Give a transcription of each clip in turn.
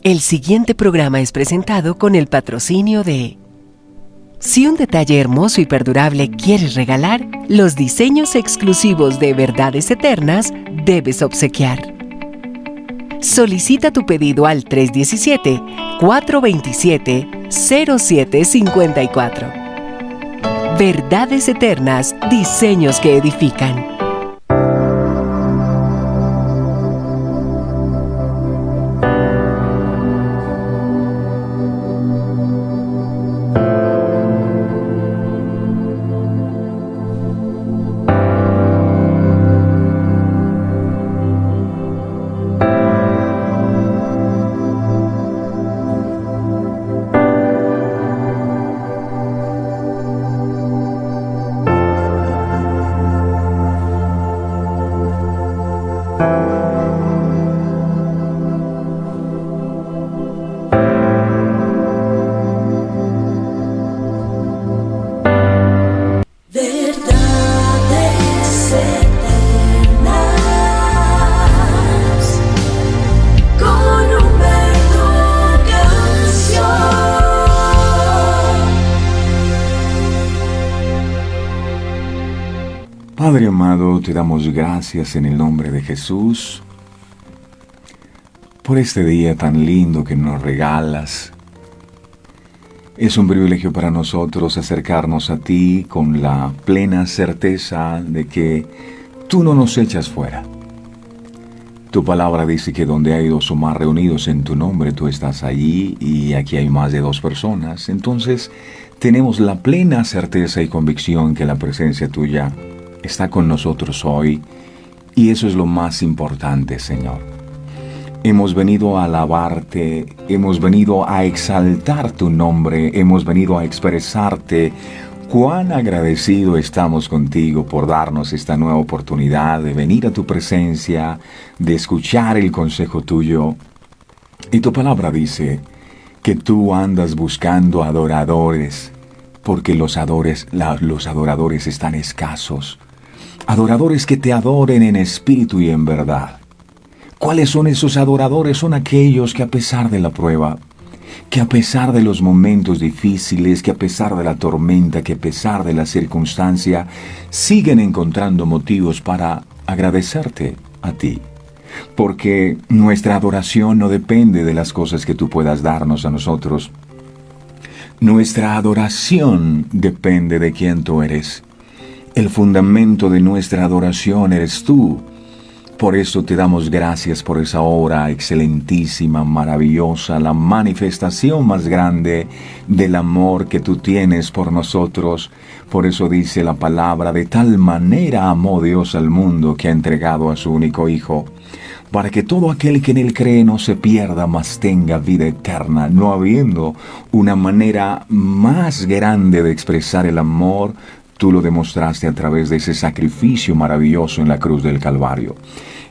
El siguiente programa es presentado con el patrocinio de... Si un detalle hermoso y perdurable quieres regalar, los diseños exclusivos de Verdades Eternas debes obsequiar. Solicita tu pedido al 317-427-0754. Verdades Eternas, diseños que edifican. Padre amado, te damos gracias en el nombre de Jesús por este día tan lindo que nos regalas. Es un privilegio para nosotros acercarnos a ti con la plena certeza de que tú no nos echas fuera. Tu palabra dice que donde hay dos o más reunidos en tu nombre, tú estás allí, y aquí hay más de 2 personas. Entonces, tenemos la plena certeza y convicción que la presencia tuya está con nosotros hoy, y eso es lo más importante, Señor. Hemos venido a alabarte, hemos venido a exaltar tu nombre, hemos venido a expresarte cuán agradecido estamos contigo por darnos esta nueva oportunidad de venir a tu presencia, de escuchar el consejo tuyo. Y tu palabra dice que tú andas buscando adoradores, porque los adoradores están escasos. Adoradores que te adoren en espíritu y en verdad. ¿Cuáles son esos adoradores? Son aquellos que a pesar de la prueba, que a pesar de los momentos difíciles, que a pesar de la tormenta, que a pesar de la circunstancia, siguen encontrando motivos para agradecerte a ti. Porque nuestra adoración no depende de las cosas que tú puedas darnos a nosotros. Nuestra adoración depende de quién tú eres. El fundamento de nuestra adoración eres tú. Por eso te damos gracias por esa obra excelentísima, maravillosa, la manifestación más grande del amor que tú tienes por nosotros. Por eso dice la palabra: de tal manera amó Dios al mundo que ha entregado a su único Hijo, para que todo aquel que en él cree no se pierda, mas tenga vida eterna. No habiendo una manera más grande de expresar el amor, tú lo demostraste a través de ese sacrificio maravilloso en la cruz del Calvario.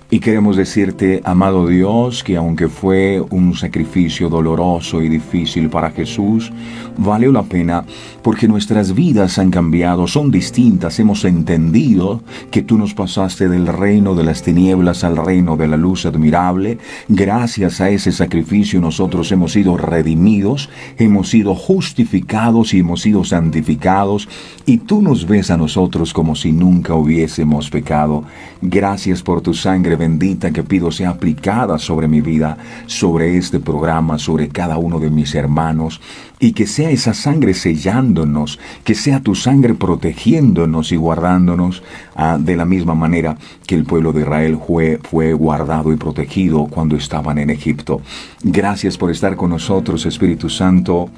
Y queremos decirte, amado Dios, que aunque fue un sacrificio doloroso y difícil para Jesús, valió la pena porque nuestras vidas han cambiado, son distintas. Hemos entendido que tú nos pasaste del reino de las tinieblas al reino de la luz admirable. Gracias a ese sacrificio nosotros hemos sido redimidos, hemos sido justificados y hemos sido santificados. Y tú nos ves a nosotros como si nunca hubiésemos pecado. Gracias por tu sangre bendita que pido sea aplicada sobre mi vida, sobre este programa, sobre cada uno de mis hermanos, y que sea esa sangre sellándonos, que sea tu sangre protegiéndonos y guardándonos de la misma manera que el pueblo de Israel fue guardado y protegido cuando estaban en Egipto. Gracias por estar con nosotros, Espíritu Santo.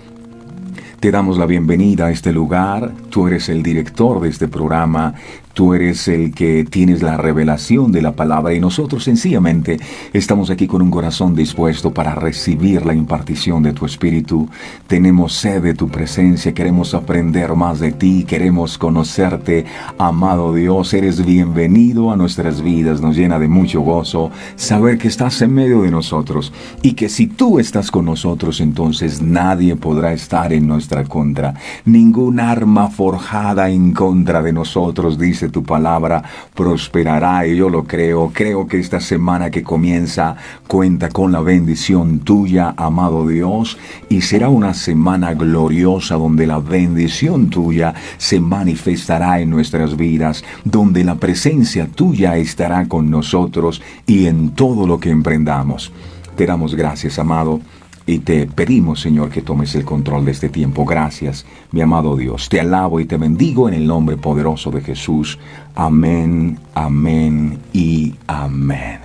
Te damos la bienvenida a este lugar. Tú eres el director de este programa. Tú eres el que tienes la revelación de la palabra, y nosotros sencillamente estamos aquí con un corazón dispuesto para recibir la impartición de tu Espíritu. Tenemos sed de tu presencia, queremos aprender más de ti, queremos conocerte. Amado Dios, eres bienvenido a nuestras vidas, nos llena de mucho gozo saber que estás en medio de nosotros, y que si tú estás con nosotros, entonces nadie podrá estar en nuestra contra. Ningún arma forjada en contra de nosotros, dice dice tu palabra, prosperará y yo lo creo. Creo que esta semana que comienza cuenta con la bendición tuya, amado Dios, y será una semana gloriosa donde la bendición tuya se manifestará en nuestras vidas, donde la presencia tuya estará con nosotros y en todo lo que emprendamos. Te damos gracias, amado, y te pedimos, Señor, que tomes el control de este tiempo. Gracias, mi amado Dios. Te alabo y te bendigo en el nombre poderoso de Jesús. Amén, amén y amén.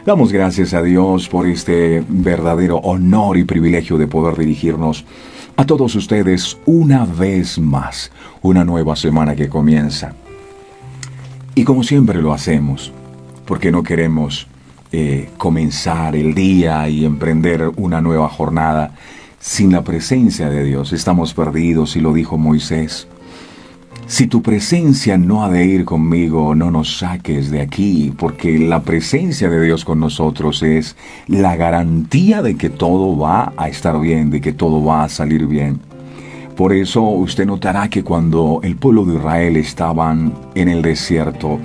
Damos gracias a Dios por este verdadero honor y privilegio de poder dirigirnos a todos ustedes una vez más. Una nueva semana que comienza. Y como siempre lo hacemos, porque no queremos comenzar el día y emprender una nueva jornada sin la presencia de Dios. Estamos perdidos, y lo dijo Moisés. Si tu presencia no ha de ir conmigo, no nos saques de aquí, porque la presencia de Dios con nosotros es la garantía de que todo va a estar bien, de que todo va a salir bien. Por eso usted notará que cuando el pueblo de Israel estaban en el desierto,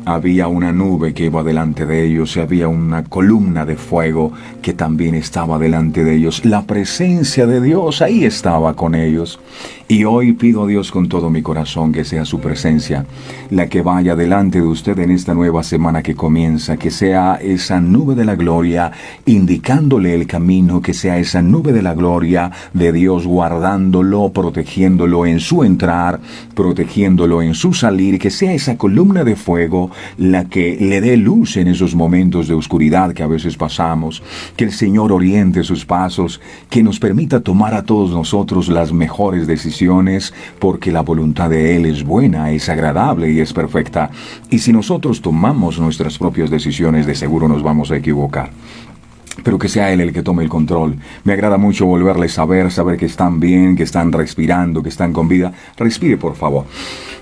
había una nube que iba delante de ellos y había una columna de fuego que también estaba delante de ellos. La presencia de Dios ahí estaba con ellos. Y hoy pido a Dios con todo mi corazón que sea su presencia la que vaya delante de usted en esta nueva semana que comienza, que sea esa nube de la gloria indicándole el camino, que sea esa nube de la gloria de Dios guardándolo, protegiéndolo en su entrar, protegiéndolo en su salir, que sea esa columna de fuego la que le dé luz en esos momentos de oscuridad que a veces pasamos, que el Señor oriente sus pasos, que nos permita tomar a todos nosotros las mejores decisiones, porque la voluntad de Él es buena, es agradable y es perfecta. Y si nosotros tomamos nuestras propias decisiones, de seguro nos vamos a equivocar. Pero que sea Él el que tome el control. Me agrada mucho volverles a ver, saber que están bien, que están respirando, que están con vida. Respire, por favor.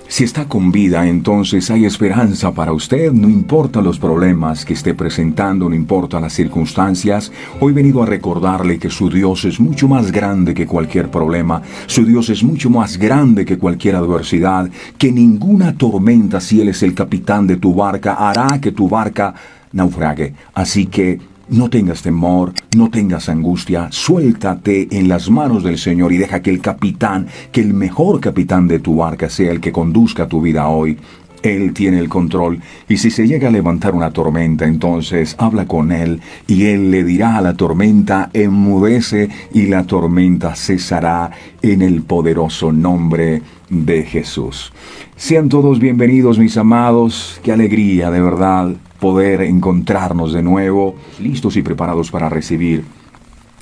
Si está con vida, entonces hay esperanza para usted. No importa los problemas que esté presentando, no importa las circunstancias. Hoy he venido a recordarle que su Dios es mucho más grande que cualquier problema. Su Dios es mucho más grande que cualquier adversidad. Que ninguna tormenta, si Él es el capitán de tu barca, hará que tu barca naufrague. Así que no tengas temor, no tengas angustia, suéltate en las manos del Señor y deja que el capitán, que el mejor capitán de tu barca sea el que conduzca tu vida hoy. Él tiene el control, y si se llega a levantar una tormenta, entonces habla con Él, y Él le dirá a la tormenta, enmudece, y la tormenta cesará en el poderoso nombre de Jesús. Sean todos bienvenidos, mis amados. Qué alegría, de verdad, poder encontrarnos de nuevo, listos y preparados para recibir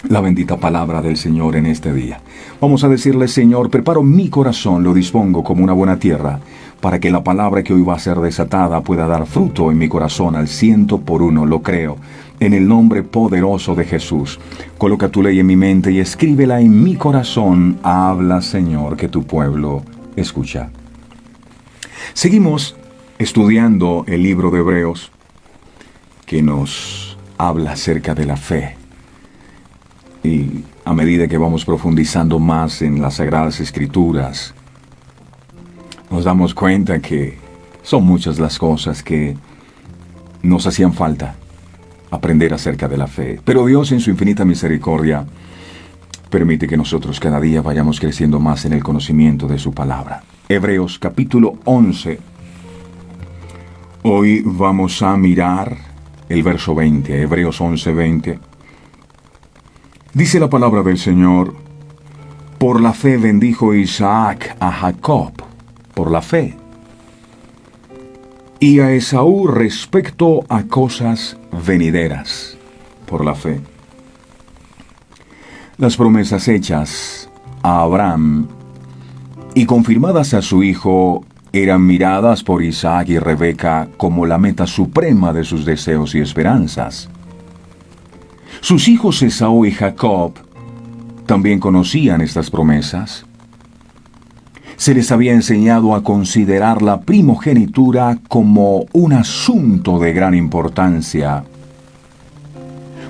la bendita palabra del Señor en este día. Vamos a decirle: Señor, preparo mi corazón, lo dispongo como una buena tierra, para que la palabra que hoy va a ser desatada pueda dar fruto en mi corazón al 100%. Lo creo, en el nombre poderoso de Jesús. Coloca tu ley en mi mente y escríbela en mi corazón. Habla, Señor, que tu pueblo escucha. Seguimos estudiando el libro de Hebreos, que nos habla acerca de la fe. Y a medida que vamos profundizando más en las Sagradas Escrituras, nos damos cuenta que son muchas las cosas que nos hacían falta aprender acerca de la fe. Pero Dios, en su infinita misericordia, permite que nosotros cada día vayamos creciendo más en el conocimiento de su palabra. Hebreos capítulo 11. Hoy vamos a mirar el verso 20, Hebreos 11, 20. Dice la palabra del Señor: por la fe bendijo Isaac a Jacob, por la fe, y a Esaú respecto a cosas venideras, por la fe. Las promesas hechas a Abraham y confirmadas a su hijo eran miradas por Isaac y Rebeca como la meta suprema de sus deseos y esperanzas. Sus hijos Esaú y Jacob también conocían estas promesas. Se les había enseñado a considerar la primogenitura como un asunto de gran importancia,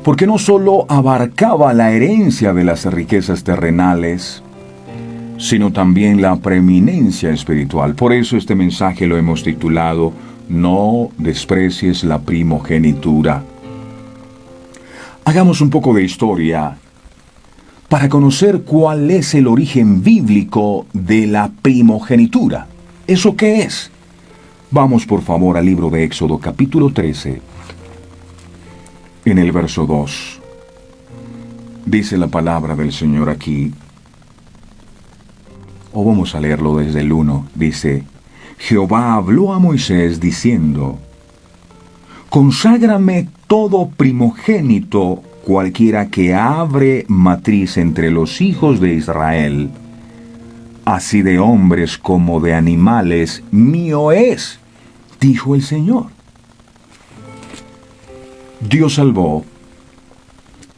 porque no solo abarcaba la herencia de las riquezas terrenales, sino también la preeminencia espiritual. Por eso este mensaje lo hemos titulado No desprecies la primogenitura. Hagamos un poco de historia para conocer cuál es el origen bíblico de la primogenitura. ¿Eso qué es? Vamos por favor al libro de Éxodo capítulo 13, en el verso 2. Dice la palabra del Señor aquí, o vamos a leerlo desde el 1, dice, Jehová habló a Moisés diciendo, conságrame todo primogénito, cualquiera que abre matriz entre los hijos de Israel, así de hombres como de animales, mío es, dijo el Señor. Dios salvó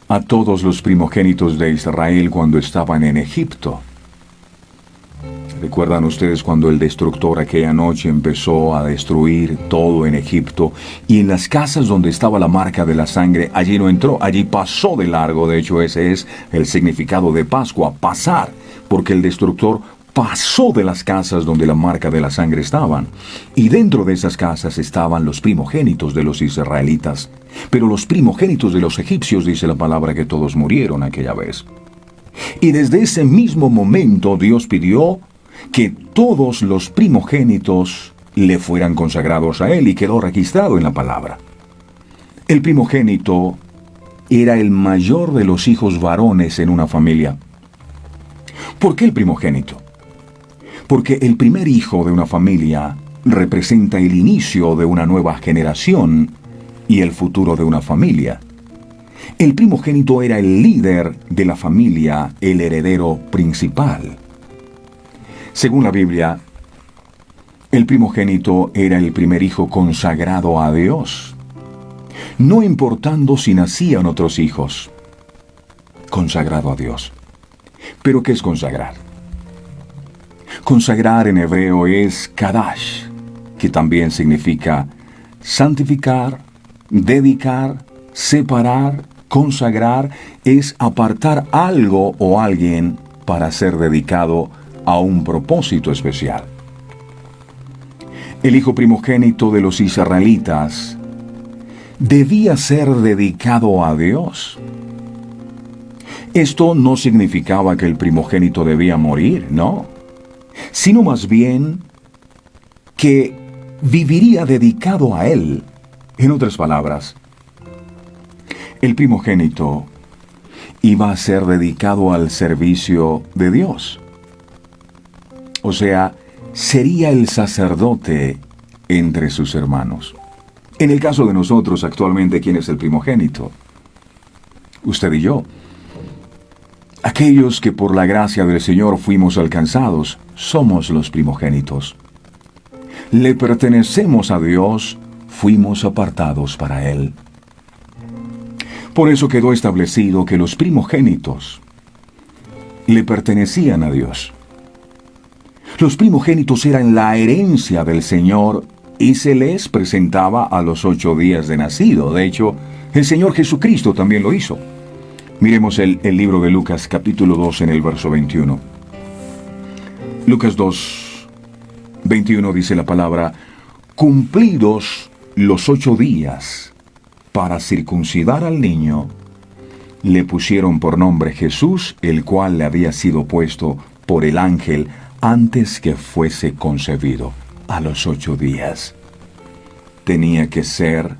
a todos los primogénitos de Israel cuando estaban en Egipto. ¿Recuerdan ustedes cuando el destructor aquella noche empezó a destruir todo en Egipto? Y en las casas donde estaba la marca de la sangre, allí no entró, allí pasó de largo. De hecho, ese es el significado de Pascua, pasar, porque el destructor pasó de las casas donde la marca de la sangre estaban. Y dentro de esas casas estaban los primogénitos de los israelitas. Pero los primogénitos de los egipcios, dice la palabra, que todos murieron aquella vez. Y desde ese mismo momento Dios pidió que todos los primogénitos le fueran consagrados a él y quedó registrado en la palabra. El primogénito era el mayor de los hijos varones en una familia. ¿Por qué el primogénito? Porque el primer hijo de una familia representa el inicio de una nueva generación y el futuro de una familia. El primogénito era el líder de la familia, el heredero principal. Según la Biblia, el primogénito era el primer hijo consagrado a Dios, no importando si nacían otros hijos. Consagrado a Dios. ¿Pero qué es consagrar? Consagrar en hebreo es kadash, que también significa santificar, dedicar, separar, consagrar, es apartar algo o alguien para ser dedicado a un propósito especial. El hijo primogénito de los israelitas debía ser dedicado a Dios. Esto no significaba que el primogénito debía morir, no, sino más bien que viviría dedicado a Él. En otras palabras, el primogénito iba a ser dedicado al servicio de Dios. O sea, sería el sacerdote entre sus hermanos. En el caso de nosotros actualmente, ¿quién es el primogénito? Usted y yo. Aquellos que por la gracia del Señor fuimos alcanzados, somos los primogénitos. Le pertenecemos a Dios, fuimos apartados para Él. Por eso quedó establecido que los primogénitos le pertenecían a Dios. Los primogénitos eran la herencia del Señor y se les presentaba a los 8 días de nacido. De hecho, el Señor Jesucristo también lo hizo. Miremos el libro de Lucas, capítulo 2, en el verso 21. Lucas 2, 21 dice la palabra, cumplidos los 8 días para circuncidar al niño, le pusieron por nombre Jesús, el cual le había sido puesto por el ángel antes que fuese concebido. A los 8 días tenía que ser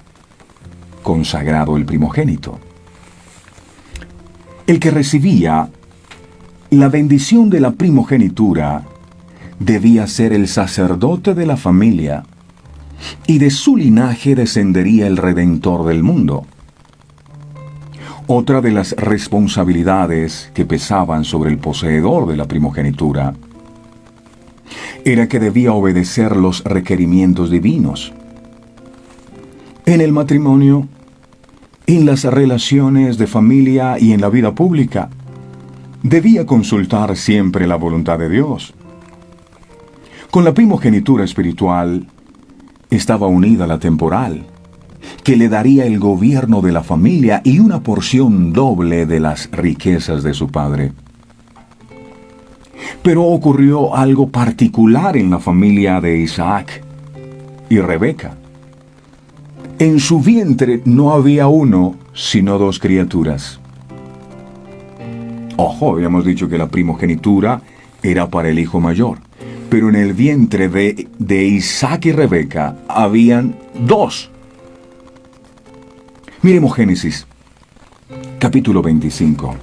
consagrado el primogénito. El que recibía la bendición de la primogenitura debía ser el sacerdote de la familia, y de su linaje descendería el Redentor del mundo. Otra de las responsabilidades que pesaban sobre el poseedor de la primogenitura era que debía obedecer los requerimientos divinos. En el matrimonio, en las relaciones de familia y en la vida pública, debía consultar siempre la voluntad de Dios. Con la primogenitura espiritual estaba unida la temporal, que le daría el gobierno de la familia y una porción doble de las riquezas de su padre. Pero ocurrió algo particular en la familia de Isaac y Rebeca. En su vientre no había uno, sino dos criaturas. Ojo, habíamos dicho que la primogenitura era para el hijo mayor. Pero en el vientre de Isaac y Rebeca habían dos. Miremos Génesis, capítulo 25.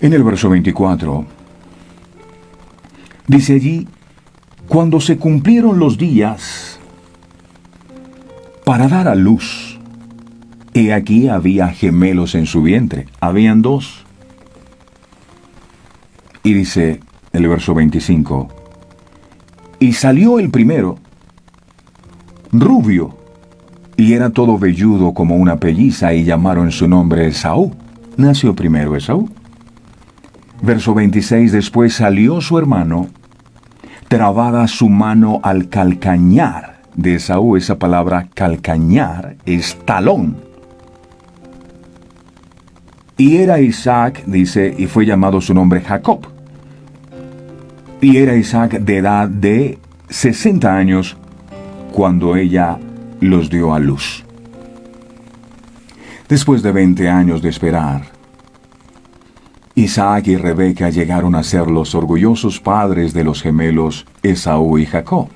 En el verso 24, dice allí: cuando se cumplieron los días para dar a luz, he aquí había gemelos en su vientre, habían dos. Y dice el verso 25, y salió el primero, rubio, y era todo velludo como una pelliza, y llamaron su nombre Esaú. Nació primero Esaú. Verso 26, después salió su hermano, trabada su mano al calcañar de Esaú. Esa palabra calcañar es talón. Y era Isaac, dice, y fue llamado su nombre Jacob. Y era Isaac de edad de 60 años cuando ella los dio a luz. Después de 20 años de esperar, Isaac y Rebeca llegaron a ser los orgullosos padres de los gemelos Esaú y Jacob.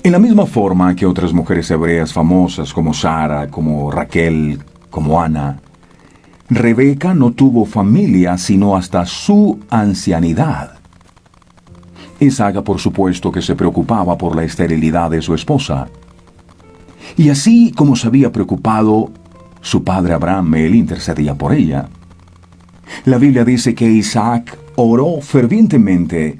En la misma forma que otras mujeres hebreas famosas como Sara, como Raquel, como Ana, Rebeca no tuvo familia sino hasta su ancianidad. Isaac, por supuesto, que se preocupaba por la esterilidad de su esposa. Y así como se había preocupado, su padre Abraham, él intercedía por ella. La Biblia dice que Isaac oró fervientemente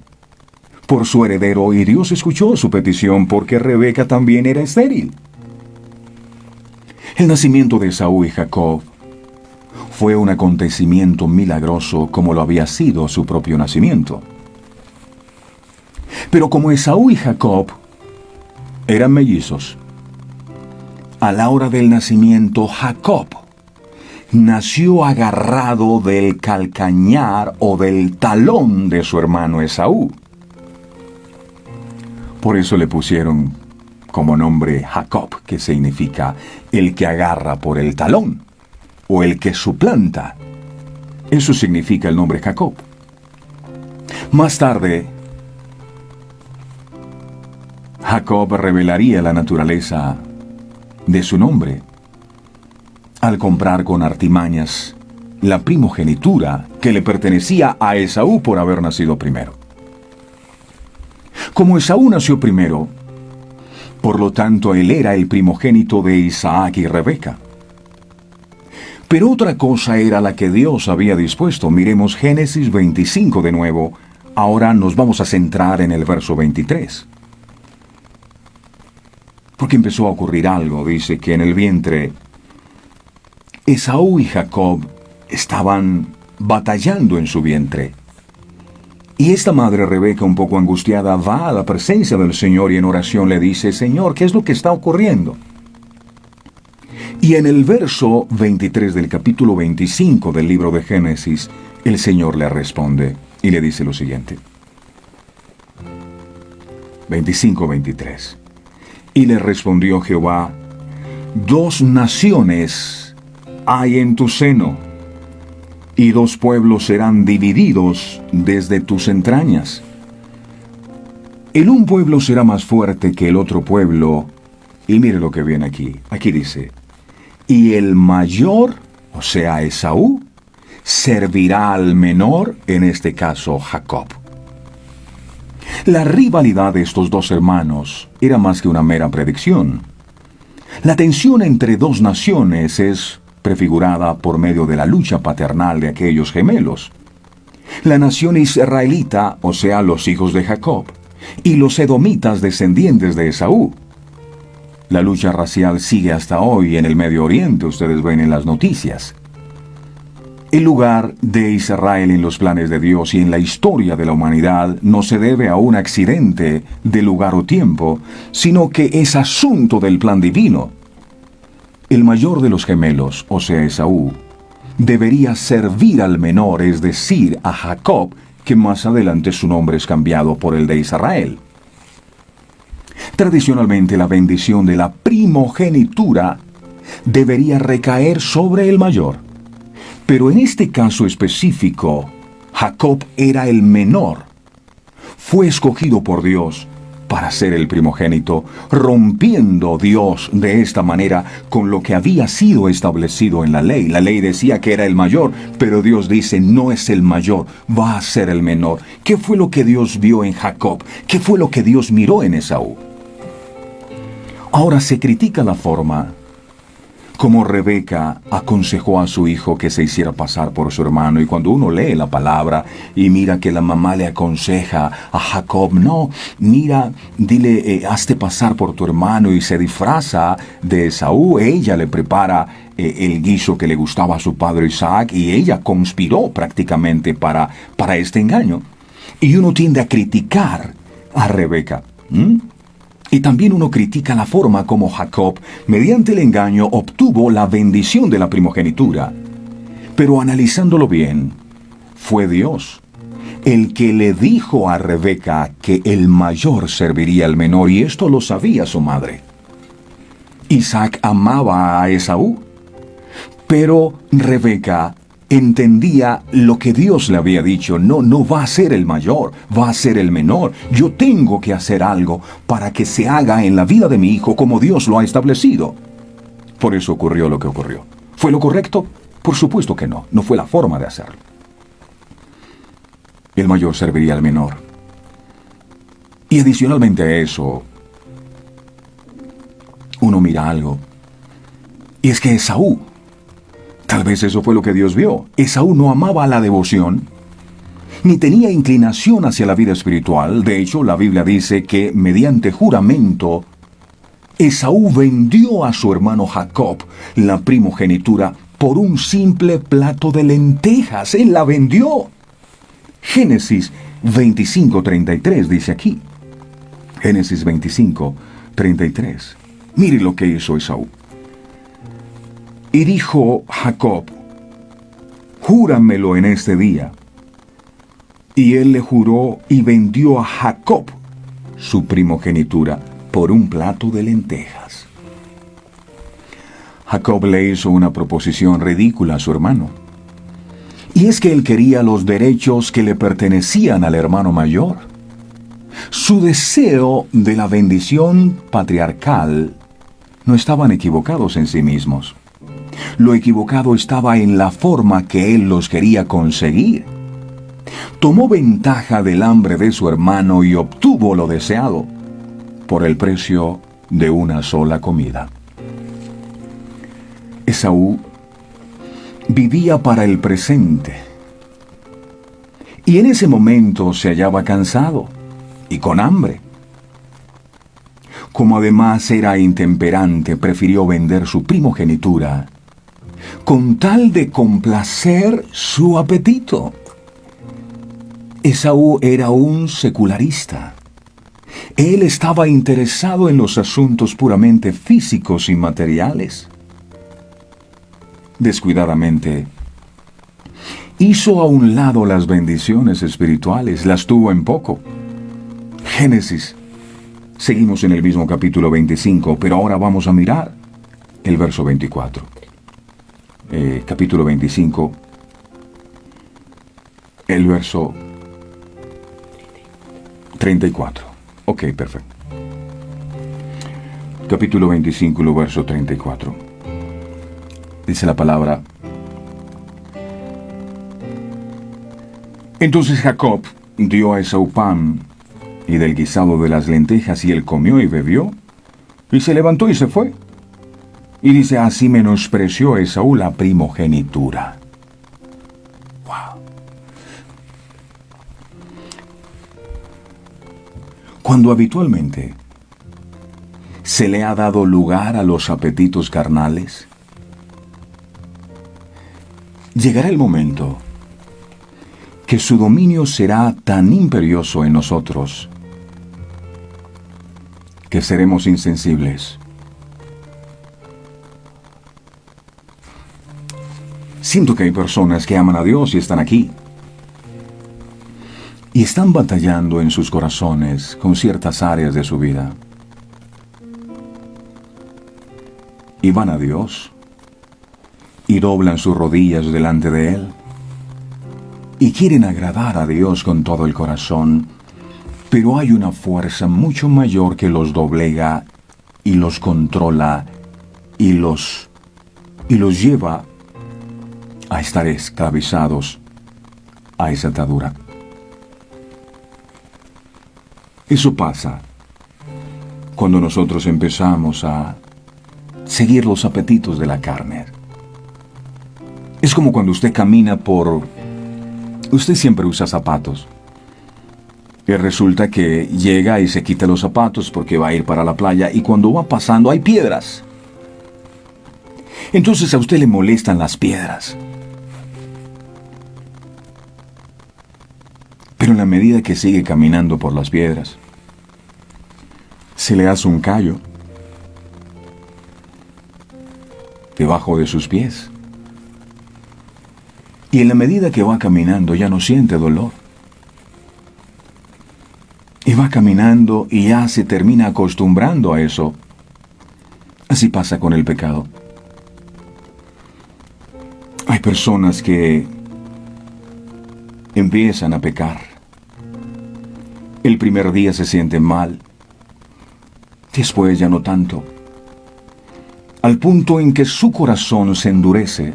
por su heredero y Dios escuchó su petición porque Rebeca también era estéril. El nacimiento de Esaú y Jacob fue un acontecimiento milagroso como lo había sido su propio nacimiento. Pero como Esaú y Jacob eran mellizos, a la hora del nacimiento Jacob nació agarrado del calcañar o del talón de su hermano Esaú. Por eso le pusieron como nombre Jacob, que significa el que agarra por el talón o el que suplanta. Eso significa el nombre Jacob. Más tarde, Jacob revelaría la naturaleza de su nombre al comprar con artimañas la primogenitura que le pertenecía a Esaú por haber nacido primero. Como Esaú nació primero, por lo tanto él era el primogénito de Isaac y Rebeca. Pero otra cosa era la que Dios había dispuesto. Miremos Génesis 25 de nuevo. Ahora nos vamos a centrar en el verso 23. Porque empezó a ocurrir algo. Dice que en el vientre Esaú y Jacob estaban batallando en su vientre. Y esta madre Rebeca, un poco angustiada, va a la presencia del Señor y en oración le dice: Señor, ¿qué es lo que está ocurriendo? Y en el verso 23 del capítulo 25 del libro de Génesis, el Señor le responde y le dice lo siguiente. 25-23. Y le respondió Jehová: 2 naciones hay en tu seno, y 2 pueblos serán divididos desde tus entrañas. El un pueblo será más fuerte que el otro pueblo. Y mire lo que viene aquí. Aquí dice: y el mayor, o sea Esaú, servirá al menor, en este caso Jacob. La rivalidad de estos dos hermanos era más que una mera predicción. La tensión entre 2 naciones es prefigurada por medio de la lucha paternal de aquellos gemelos. La nación israelita, o sea, los hijos de Jacob, y los edomitas descendientes de Esaú. La lucha racial sigue hasta hoy en el Medio Oriente, ustedes ven en las noticias. El lugar de Israel en los planes de Dios y en la historia de la humanidad no se debe a un accidente de lugar o tiempo, sino que es asunto del plan divino. El mayor de los gemelos, o sea Esaú, debería servir al menor, es decir, a Jacob, que más adelante su nombre es cambiado por el de Israel. Tradicionalmente, la bendición de la primogenitura debería recaer sobre el mayor. Pero en este caso específico, Jacob era el menor. Fue escogido por Dios para ser el primogénito, rompiendo Dios de esta manera con lo que había sido establecido en la ley. La ley decía que era el mayor, pero Dios dice, no es el mayor, va a ser el menor. ¿Qué fue lo que Dios vio en Jacob? ¿Qué fue lo que Dios miró en Esaú? Ahora se critica la forma como Rebeca aconsejó a su hijo que se hiciera pasar por su hermano. Y cuando uno lee la palabra y mira que la mamá le aconseja a Jacob, no, mira, dile, hazte pasar por tu hermano, y se disfraza de Esaú. Ella le prepara el guiso que le gustaba a su padre Isaac, y ella conspiró prácticamente para este engaño. Y uno tiende a criticar a Rebeca. Y también uno critica la forma como Jacob, mediante el engaño, obtuvo la bendición de la primogenitura. Pero analizándolo bien, fue Dios el que le dijo a Rebeca que el mayor serviría al menor, y esto lo sabía su madre. Isaac amaba a Esaú, pero Rebeca entendía lo que Dios le había dicho. No va a ser el mayor, va a ser el menor. Yo tengo que hacer algo para que se haga en la vida de mi hijo como Dios lo ha establecido. Por eso ocurrió lo que ocurrió. ¿Fue lo correcto? Por supuesto que no. No fue la forma de hacerlo. El mayor serviría al menor. Y adicionalmente a eso, uno mira algo. Y es que Esaú, tal vez eso fue lo que Dios vio. Esaú no amaba la devoción, ni tenía inclinación hacia la vida espiritual. De hecho, la Biblia dice que mediante juramento, Esaú vendió a su hermano Jacob la primogenitura por un simple plato de lentejas. Él la vendió. Génesis 25:33 dice aquí. Génesis 25:33. Mire lo que hizo Esaú. Y dijo Jacob, júramelo en este día. Y él le juró y vendió a Jacob su primogenitura por un plato de lentejas. Jacob le hizo una proposición ridícula a su hermano. Y es que él quería los derechos que le pertenecían al hermano mayor. Su deseo de la bendición patriarcal no estaban equivocados en sí mismos. Lo equivocado estaba en la forma que él los quería conseguir. Tomó ventaja del hambre de su hermano y obtuvo lo deseado por el precio de una sola comida. Esaú vivía para el presente, y en ese momento se hallaba cansado y con hambre. Como además era intemperante, prefirió vender su primogenitura con tal de complacer su apetito. Esaú era un secularista. Él estaba interesado en los asuntos puramente físicos y materiales. Descuidadamente, hizo a un lado las bendiciones espirituales, las tuvo en poco. Génesis. Seguimos en el mismo capítulo 25, pero ahora vamos a mirar el verso 24. Capítulo 25, el verso 34. Ok, perfecto. Capítulo 25, el verso 34. Dice la palabra: Entonces Jacob dio a Esaú pan y del guisado de las lentejas, y él comió y bebió, y se levantó y se fue. Y dice, así menospreció Esaú la primogenitura. Wow. Cuando habitualmente se le ha dado lugar a los apetitos carnales, llegará el momento que su dominio será tan imperioso en nosotros que seremos insensibles. Siento que hay personas que aman a Dios y están aquí. Y están batallando en sus corazones con ciertas áreas de su vida. Y van a Dios. Y doblan sus rodillas delante de Él. Y quieren agradar a Dios con todo el corazón. Pero hay una fuerza mucho mayor que los doblega y los controla y los lleva a estar esclavizados a esa atadura. Eso pasa cuando nosotros empezamos a seguir los apetitos de la carne. Es como cuando usted camina por... Usted siempre usa zapatos. Y resulta que llega y se quita los zapatos porque va a ir para la playa y cuando va pasando hay piedras. Entonces a usted le molestan las piedras. Pero en la medida que sigue caminando por las piedras, se le hace un callo debajo de sus pies. Y en la medida que va caminando ya no siente dolor. Y va caminando y ya se termina acostumbrando a eso. Así pasa con el pecado. Hay personas que empiezan a pecar. El primer día se sienten mal. Después ya no tanto. Al punto en que su corazón se endurece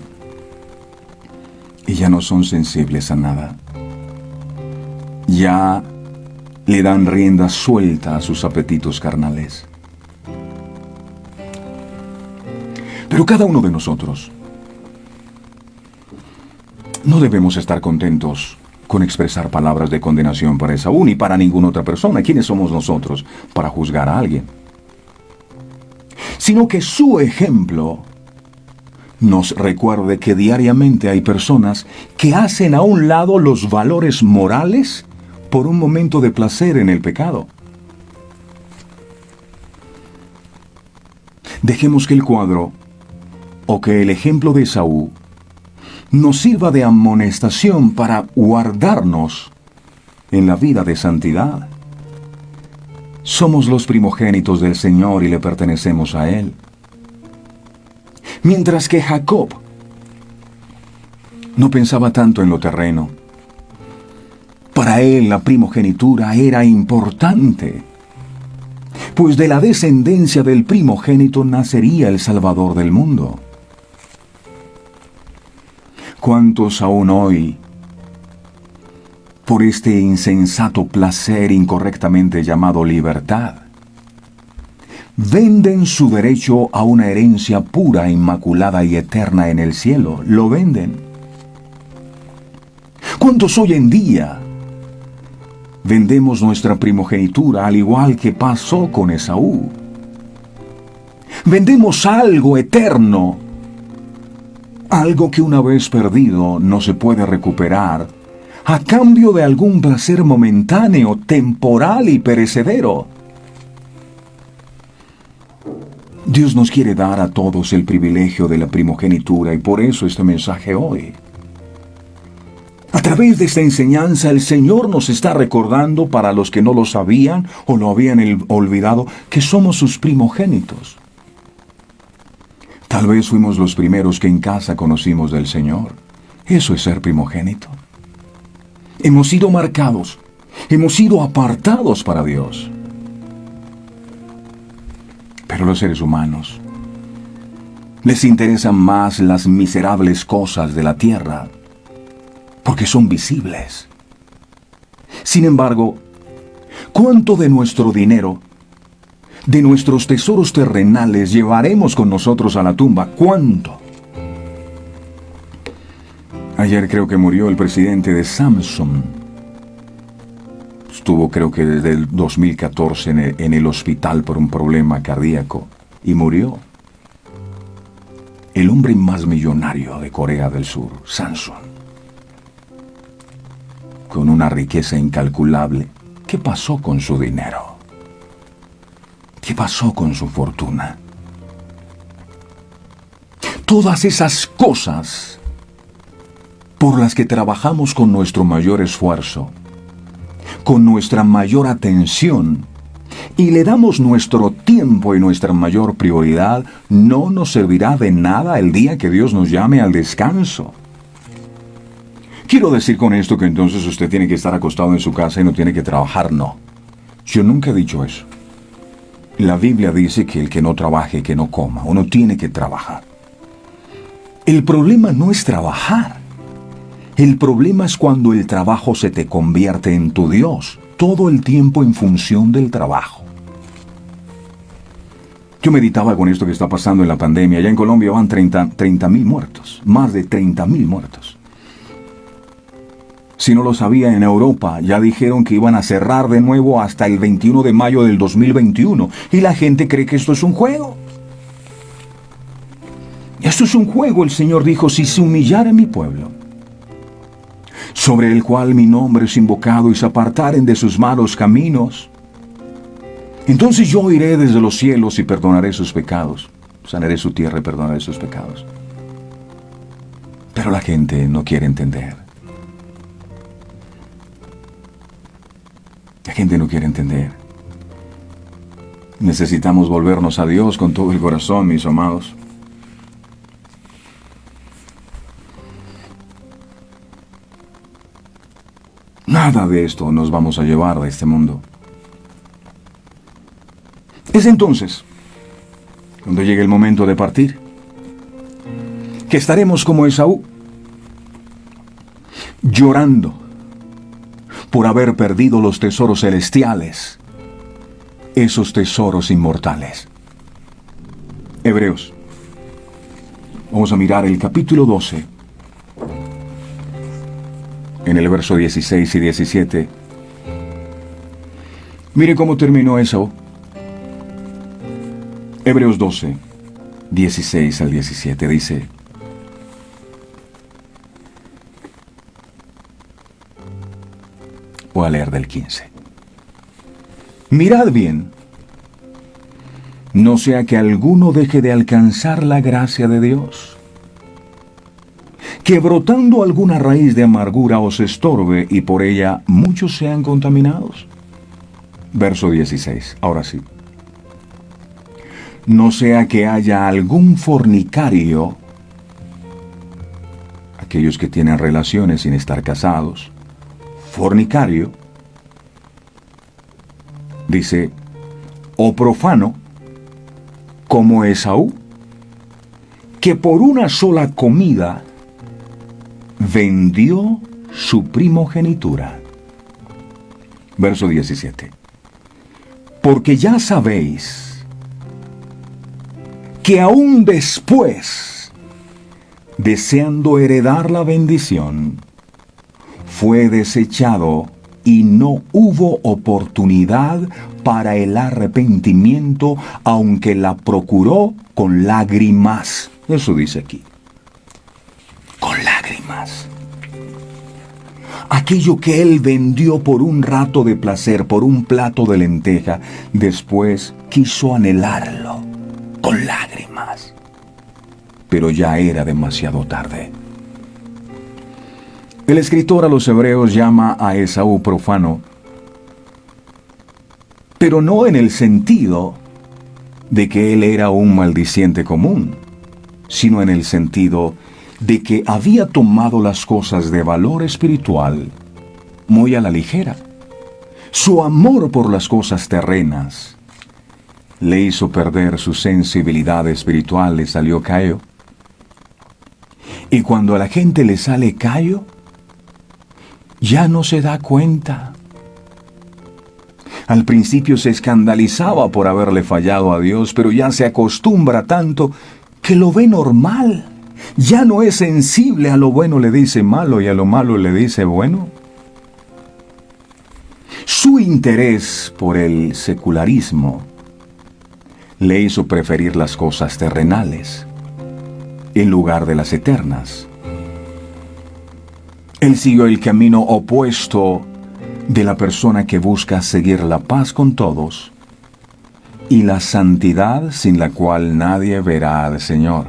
y ya no son sensibles a nada. Ya le dan rienda suelta a sus apetitos carnales. Pero cada uno de nosotros no debemos estar contentos con expresar palabras de condenación para Esaú ni para ninguna otra persona. ¿Quiénes somos nosotros para juzgar a alguien? Sino que su ejemplo nos recuerde que diariamente hay personas que hacen a un lado los valores morales por un momento de placer en el pecado. Dejemos que el cuadro o que el ejemplo de Esaú nos sirva de amonestación para guardarnos en la vida de santidad. Somos los primogénitos del Señor y le pertenecemos a Él. Mientras que Jacob no pensaba tanto en lo terreno. Para él la primogenitura era importante, pues de la descendencia del primogénito nacería el Salvador del mundo. ¿Cuántos aún hoy, por este insensato placer incorrectamente llamado libertad, venden su derecho a una herencia pura, inmaculada y eterna en el cielo? Lo venden. ¿Cuántos hoy en día vendemos nuestra primogenitura al igual que pasó con Esaú? Vendemos algo eterno, algo que una vez perdido no se puede recuperar, a cambio de algún placer momentáneo, temporal y perecedero. Dios nos quiere dar a todos el privilegio de la primogenitura y por eso este mensaje hoy. A través de esta enseñanza el Señor nos está recordando, para los que no lo sabían o lo habían olvidado, que somos sus primogénitos. Tal vez fuimos los primeros que en casa conocimos del Señor. Eso es ser primogénito. Hemos sido marcados, hemos sido apartados para Dios. Pero los seres humanos les interesan más las miserables cosas de la tierra, porque son visibles. Sin embargo, ¿cuánto de nuestro dinero, de nuestros tesoros terrenales llevaremos con nosotros a la tumba? ¿Cuánto? Ayer creo que murió el presidente de Samsung. Estuvo creo que desde el 2014 en el hospital por un problema cardíaco y murió. El hombre más millonario de Corea del Sur, Samsung, con una riqueza incalculable. ¿Qué pasó con su dinero? ¿Qué pasó con su fortuna? Todas esas cosas por las que trabajamos con nuestro mayor esfuerzo, con nuestra mayor atención, y le damos nuestro tiempo y nuestra mayor prioridad, no nos servirá de nada el día que Dios nos llame al descanso. Quiero decir con esto que entonces usted tiene que estar acostado en su casa y no tiene que trabajar, no. Yo nunca he dicho eso. La Biblia dice que el que no trabaje, que no coma. Uno tiene que trabajar. El problema no es trabajar. El problema es cuando el trabajo se te convierte en tu Dios, todo el tiempo en función del trabajo. Yo meditaba con esto que está pasando en la pandemia. Allá en Colombia van 30,000 muertos, más de 30,000 muertos. Si no lo sabía, en Europa ya dijeron que iban a cerrar de nuevo hasta el 21 de mayo del 2021. Y la gente cree que esto es un juego. Esto es un juego, el Señor dijo, si se humillara mi pueblo, sobre el cual mi nombre es invocado, y se apartaren de sus malos caminos, entonces yo iré desde los cielos y perdonaré sus pecados, sanaré su tierra y perdonaré sus pecados. Pero la gente no quiere entender. La gente no quiere entender. Necesitamos volvernos a Dios con todo el corazón, mis amados. Nada de esto nos vamos a llevar de este mundo. Es entonces, cuando llegue el momento de partir, que estaremos como Esaú, llorando por haber perdido los tesoros celestiales, esos tesoros inmortales. Hebreos. Vamos a mirar el capítulo 12. En el verso 16 y 17. Mire cómo terminó Esaú. Hebreos 12, 16 al 17 dice: voy a leer del 15. Mirad bien, no sea que alguno deje de alcanzar la gracia de Dios, que brotando alguna raíz de amargura os estorbe y por ella muchos sean contaminados. Verso 16, ahora sí. No sea que haya algún fornicario, aquellos que tienen relaciones sin estar casados, fornicario, dice, o profano, como Esaú, que por una sola comida vendió su primogenitura. Verso 17. Porque ya sabéis que aún después, deseando heredar la bendición, fue desechado y no hubo oportunidad para el arrepentimiento, aunque la procuró con lágrimas. Eso dice aquí. Con lágrimas. Aquello que él vendió por un rato de placer, por un plato de lenteja, después quiso anhelarlo con lágrimas. Pero ya era demasiado tarde. El escritor a los Hebreos llama a Esaú profano, pero no en el sentido de que él era un maldiciente común, sino en el sentido de que había tomado las cosas de valor espiritual muy a la ligera. Su amor por las cosas terrenas le hizo perder su sensibilidad espiritual, le salió callo. Y cuando a la gente le sale callo, ya no se da cuenta. Al principio se escandalizaba por haberle fallado a Dios, pero ya se acostumbra tanto que lo ve normal. Ya no es sensible, a lo bueno le dice malo y a lo malo le dice bueno. Su interés por el secularismo le hizo preferir las cosas terrenales en lugar de las eternas. Él siguió el camino opuesto de la persona que busca seguir la paz con todos y la santidad sin la cual nadie verá al Señor.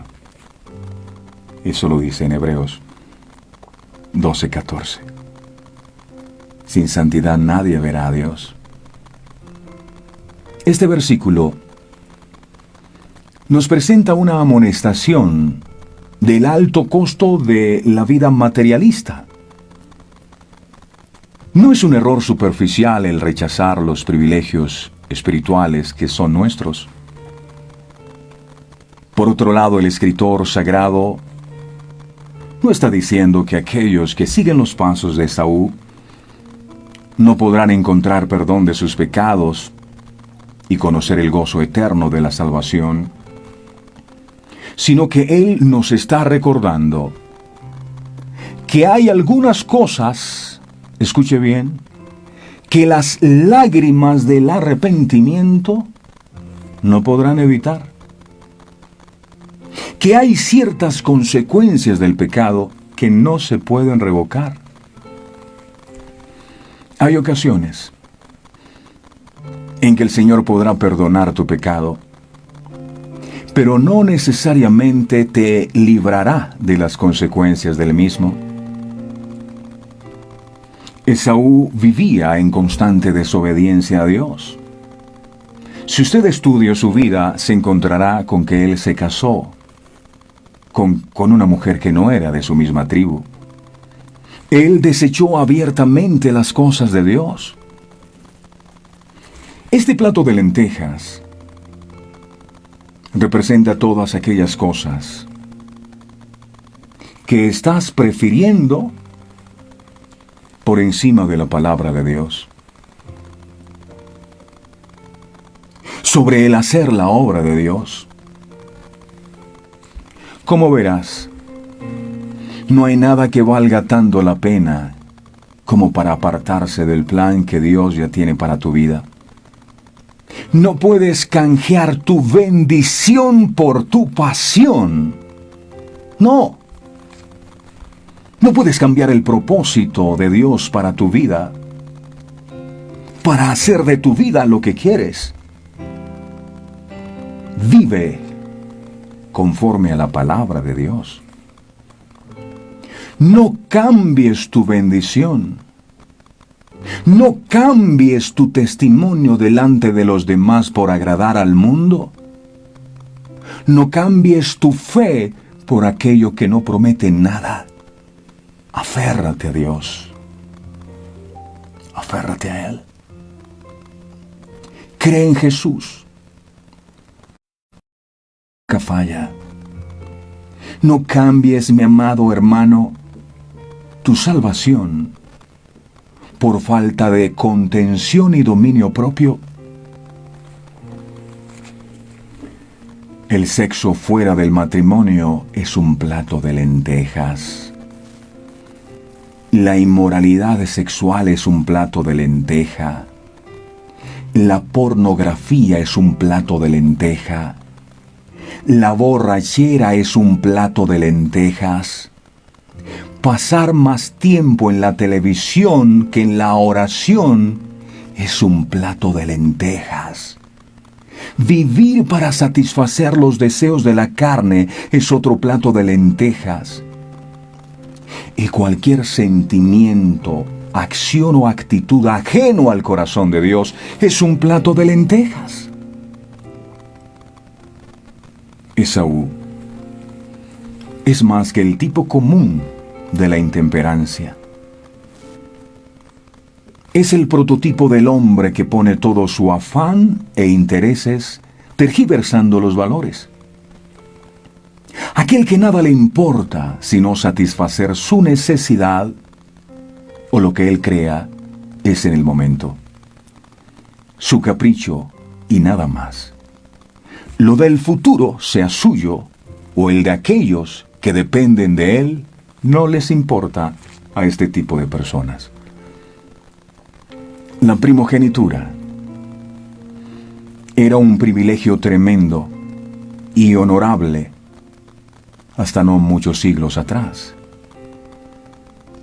Eso lo dice en Hebreos. 12:14. Sin santidad nadie verá a Dios. Este versículo nos presenta una amonestación del alto costo de la vida materialista. No es un error superficial el rechazar los privilegios espirituales que son nuestros. Por otro lado, el escritor sagrado no está diciendo que aquellos que siguen los pasos de Esaú no podrán encontrar perdón de sus pecados y conocer el gozo eterno de la salvación, sino que él nos está recordando que hay algunas cosas, escuche bien, que las lágrimas del arrepentimiento no podrán evitar. Que hay ciertas consecuencias del pecado que no se pueden revocar. Hay ocasiones en que el Señor podrá perdonar tu pecado, pero no necesariamente te librará de las consecuencias del mismo. Esaú vivía en constante desobediencia a Dios. Si usted estudia su vida, se encontrará con que él se casó con una mujer que no era de su misma tribu. Él desechó abiertamente las cosas de Dios. Este plato de lentejas representa todas aquellas cosas que estás prefiriendo por encima de la palabra de Dios. Sobre el hacer la obra de Dios. Como verás, no hay nada que valga tanto la pena como para apartarse del plan que Dios ya tiene para tu vida. No puedes canjear tu bendición por tu pasión. No. No puedes cambiar el propósito de Dios para tu vida, para hacer de tu vida lo que quieres. Vive conforme a la palabra de Dios. No cambies tu bendición. No cambies tu testimonio delante de los demás por agradar al mundo. No cambies tu fe por aquello que no promete nada. Aférrate a Dios. Aférrate a Él. Cree en Jesús. Nunca falla. No cambies, mi amado hermano, tu salvación por falta de contención y dominio propio. El sexo fuera del matrimonio es un plato de lentejas. La inmoralidad sexual es un plato de lenteja. La pornografía es un plato de lenteja. La borrachera es un plato de lentejas. Pasar más tiempo en la televisión que en la oración es un plato de lentejas. Vivir para satisfacer los deseos de la carne es otro plato de lentejas. Y cualquier sentimiento, acción o actitud ajeno al corazón de Dios es un plato de lentejas. Esaú es más que el tipo común de la intemperancia. Es el prototipo del hombre que pone todo su afán e intereses tergiversando los valores. Aquel que nada le importa sino satisfacer su necesidad o lo que él crea es en el momento. Su capricho y nada más. Lo del futuro, sea suyo o el de aquellos que dependen de él, no les importa a este tipo de personas. La primogenitura era un privilegio tremendo y honorable hasta no muchos siglos atrás.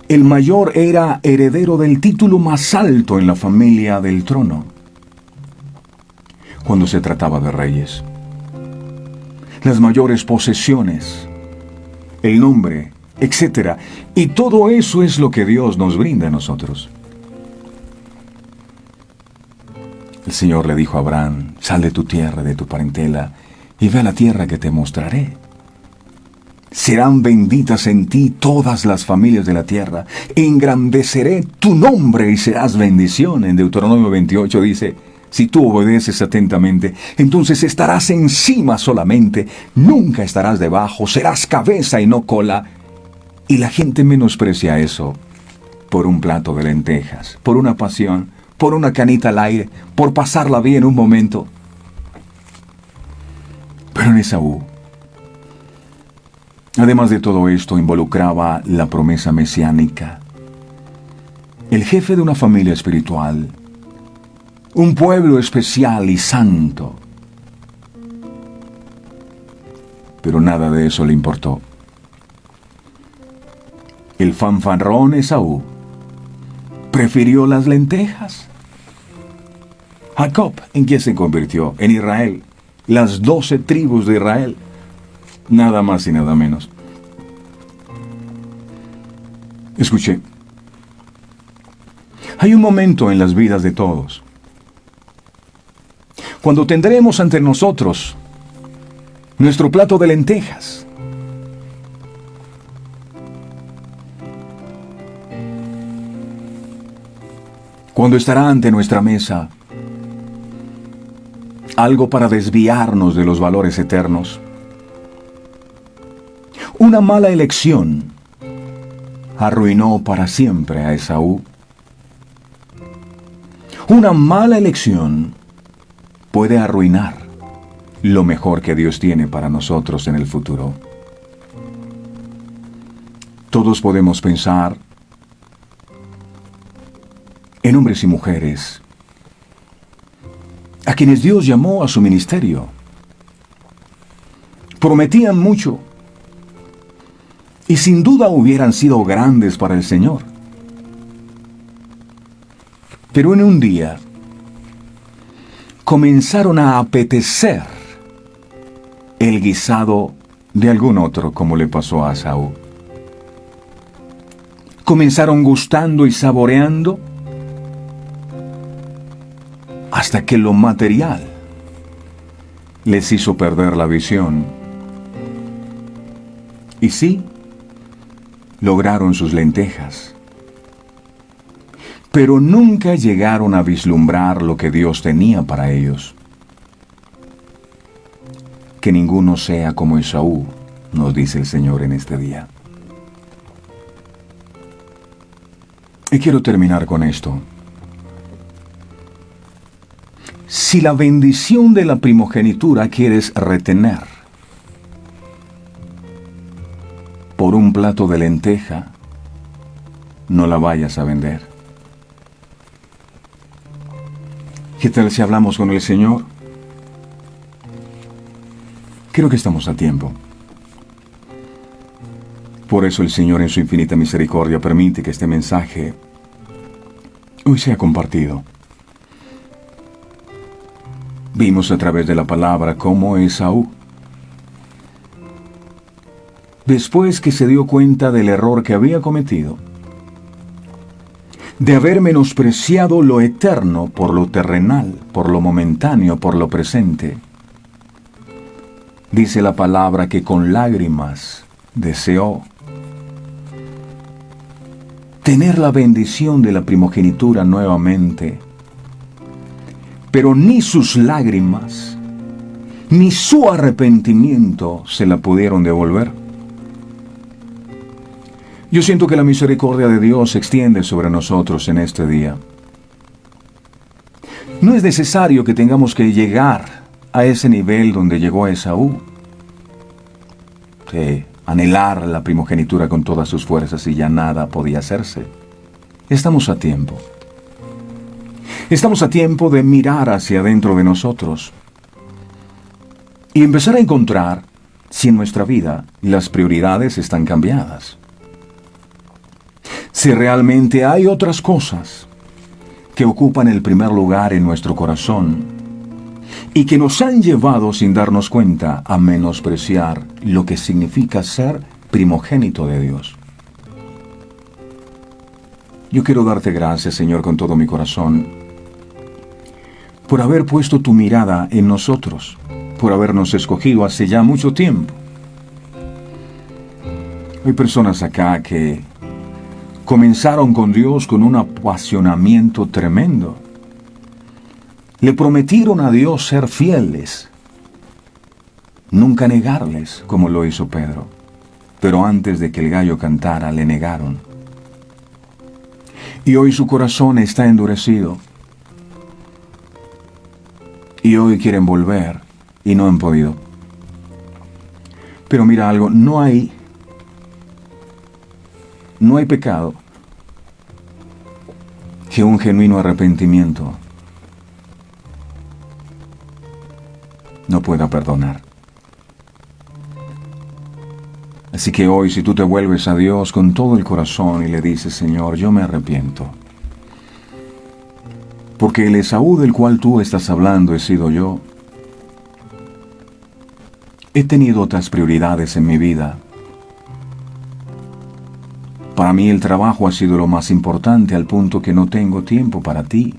El mayor era heredero del título más alto en la familia del trono, cuando se trataba de reyes. Las mayores posesiones, el nombre etc. Y todo eso es lo que Dios nos brinda a nosotros. El Señor le dijo a Abraham: sal de tu tierra, de tu parentela, y ve a la tierra que te mostraré. Serán benditas en ti todas las familias de la tierra. Engrandeceré tu nombre y serás bendición. En Deuteronomio 28 dice: si tú obedeces atentamente, entonces estarás encima solamente, nunca estarás debajo, serás cabeza y no cola. Y la gente menosprecia eso por un plato de lentejas, por una pasión, por una canita al aire, por pasarla bien un momento. Pero en Esaú, además de todo esto, involucraba la promesa mesiánica. El jefe de una familia espiritual, un pueblo especial y santo. Pero nada de eso le importó. El fanfarrón Esaú prefirió las lentejas. Jacob, ¿en quién se convirtió? En Israel. Las 12 tribus de Israel. Nada más y nada menos. Escuche. Hay un momento en las vidas de todos cuando tendremos ante nosotros nuestro plato de lentejas. Cuando estará ante nuestra mesa algo para desviarnos de los valores eternos. Una mala elección arruinó para siempre a Esaú. Una mala elección puede arruinar lo mejor que Dios tiene para nosotros en el futuro. Todos podemos pensar en hombres y mujeres a quienes Dios llamó a su ministerio. Prometían mucho y sin duda hubieran sido grandes para el Señor. Pero en un día comenzaron a apetecer el guisado de algún otro, como le pasó a Esaú. Comenzaron gustando y saboreando hasta que lo material les hizo perder la visión. Y sí, lograron sus lentejas, pero nunca llegaron a vislumbrar lo que Dios tenía para ellos. Que ninguno sea como Esaú, nos dice el Señor en este día. Y quiero terminar con esto. Si la bendición de la primogenitura quieres retener por un plato de lenteja, no la vayas a vender. ¿Qué tal si hablamos con el Señor? Creo que estamos a tiempo. Por eso el Señor en su infinita misericordia permite que este mensaje hoy sea compartido. Vimos a través de la palabra cómo Esaú, después que se dio cuenta del error que había cometido, de haber menospreciado lo eterno por lo terrenal, por lo momentáneo, por lo presente, dice la palabra que con lágrimas deseó tener la bendición de la primogenitura nuevamente, pero ni sus lágrimas, ni su arrepentimiento se la pudieron devolver. Yo siento que la misericordia de Dios se extiende sobre nosotros en este día. No es necesario que tengamos que llegar a ese nivel donde llegó Esaú, de anhelar la primogenitura con todas sus fuerzas y ya nada podía hacerse. Estamos a tiempo. Estamos a tiempo de mirar hacia adentro de nosotros y empezar a encontrar si en nuestra vida las prioridades están cambiadas. Si realmente hay otras cosas que ocupan el primer lugar en nuestro corazón y que nos han llevado sin darnos cuenta a menospreciar lo que significa ser primogénito de Dios. Yo quiero darte gracias, Señor, con todo mi corazón, por haber puesto tu mirada en nosotros, por habernos escogido hace ya mucho tiempo. Hay personas acá que comenzaron con Dios con un apasionamiento tremendo. Le prometieron a Dios ser fieles, nunca negarles, como lo hizo Pedro. Pero antes de que el gallo cantara, le negaron. Y hoy su corazón está endurecido. Y hoy quieren volver y no han podido. Pero mira algo, no hay pecado que un genuino arrepentimiento no pueda perdonar. Así que hoy, si tú te vuelves a Dios con todo el corazón y le dices, Señor, yo me arrepiento, porque el Esaú del cual tú estás hablando he sido yo. He tenido otras prioridades en mi vida. Para mí el trabajo ha sido lo más importante, al punto que no tengo tiempo para ti.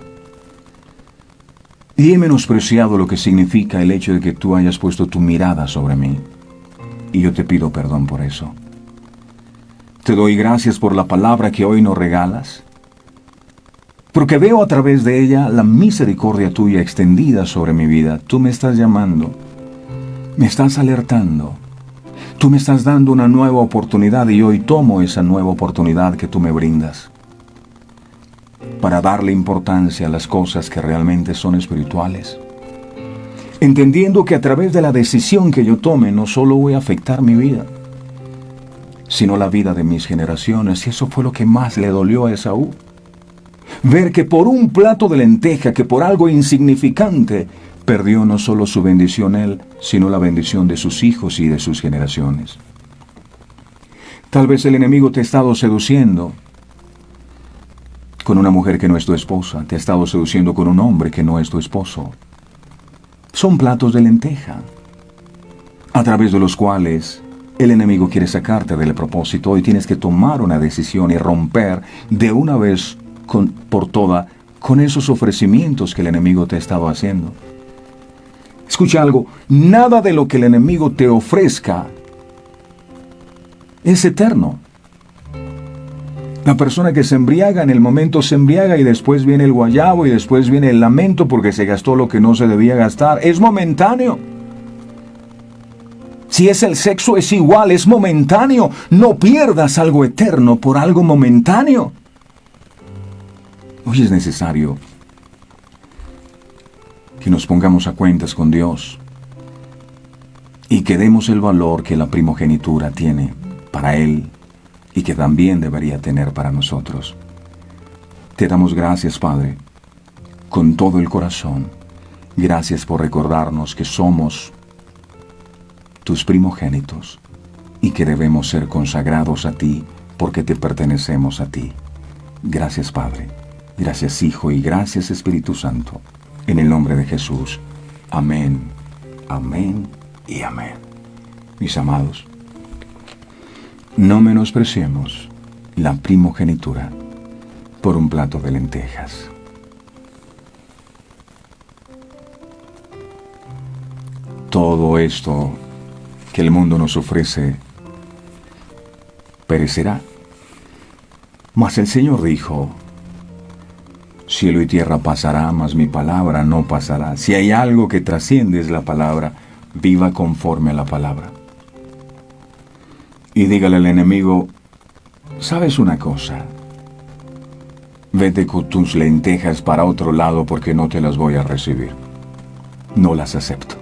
Y he menospreciado lo que significa el hecho de que tú hayas puesto tu mirada sobre mí. Y yo te pido perdón por eso. Te doy gracias por la palabra que hoy nos regalas, porque veo a través de ella la misericordia tuya extendida sobre mi vida. Tú me estás llamando, me estás alertando, tú me estás dando una nueva oportunidad y hoy tomo esa nueva oportunidad que tú me brindas para darle importancia a las cosas que realmente son espirituales. Entendiendo que a través de la decisión que yo tome no solo voy a afectar mi vida, sino la vida de mis generaciones. Y eso fue lo que más le dolió a Esaú. Ver que por un plato de lenteja, que por algo insignificante, perdió no solo su bendición él, sino la bendición de sus hijos y de sus generaciones. Tal vez el enemigo te ha estado seduciendo con una mujer que no es tu esposa, te ha estado seduciendo con un hombre que no es tu esposo. Son platos de lenteja, a través de los cuales el enemigo quiere sacarte del propósito y tienes que tomar una decisión y romper de una vez por todas con esos ofrecimientos que el enemigo te ha estado haciendo. Escucha algo, nada de lo que el enemigo te ofrezca es eterno. La persona que se embriaga en el momento se embriaga y después viene el guayabo y después viene el lamento porque se gastó lo que no se debía gastar. Es momentáneo. Si es el sexo es igual, es momentáneo. No pierdas algo eterno por algo momentáneo. Hoy es necesario que nos pongamos a cuentas con Dios y que demos el valor que la primogenitura tiene para Él y que también debería tener para nosotros. Te damos gracias, Padre, con todo el corazón. Gracias por recordarnos que somos tus primogénitos y que debemos ser consagrados a ti porque te pertenecemos a ti. Gracias, Padre. Gracias, Hijo, y gracias, Espíritu Santo. En el nombre de Jesús. Amén, amén y amén. Mis amados, no menospreciemos la primogenitura por un plato de lentejas. Todo esto que el mundo nos ofrece perecerá. Mas el Señor dijo, cielo y tierra pasará, mas mi palabra no pasará. Si hay algo que trasciende es la palabra, viva conforme a la palabra. Y dígale al enemigo, ¿sabes una cosa? Vete con tus lentejas para otro lado porque no te las voy a recibir. No las acepto.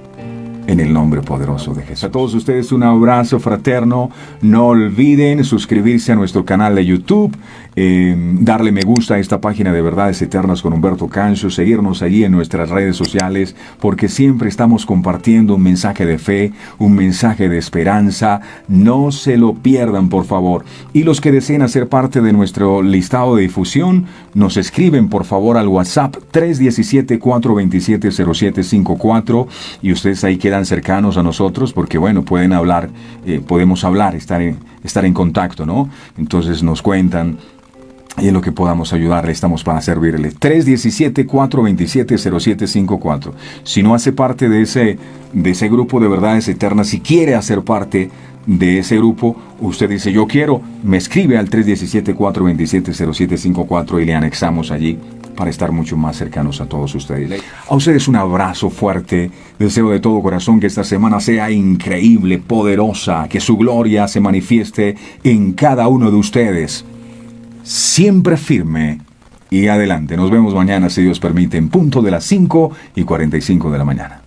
En el nombre poderoso de Jesús. A todos ustedes un abrazo fraterno. No olviden suscribirse a nuestro canal de YouTube, darle me gusta a esta página de Verdades Eternas con Humberto Cancio, seguirnos allí en nuestras redes sociales, porque siempre estamos compartiendo un mensaje de fe, un mensaje de esperanza. No se lo pierdan, por favor. Y los que deseen hacer parte de nuestro listado de difusión, nos escriben por favor al WhatsApp 317-427-0754 y ustedes ahí quedan cercanos a nosotros porque bueno, pueden hablar, podemos hablar, estar estar en contacto, ¿no? Entonces nos cuentan y en lo que podamos ayudarle, estamos para servirle. 317-427-0754. Si no hace parte de ese grupo de verdades eternas, si quiere hacer parte de ese grupo, usted dice yo quiero, me escribe al 317-427-0754 y le anexamos allí para estar mucho más cercanos a todos ustedes. A ustedes un abrazo fuerte, deseo de todo corazón que esta semana sea increíble, poderosa, que su gloria se manifieste en cada uno de ustedes. Siempre firme y adelante. Nos vemos mañana, si Dios permite, en punto de las 5:45 de la mañana.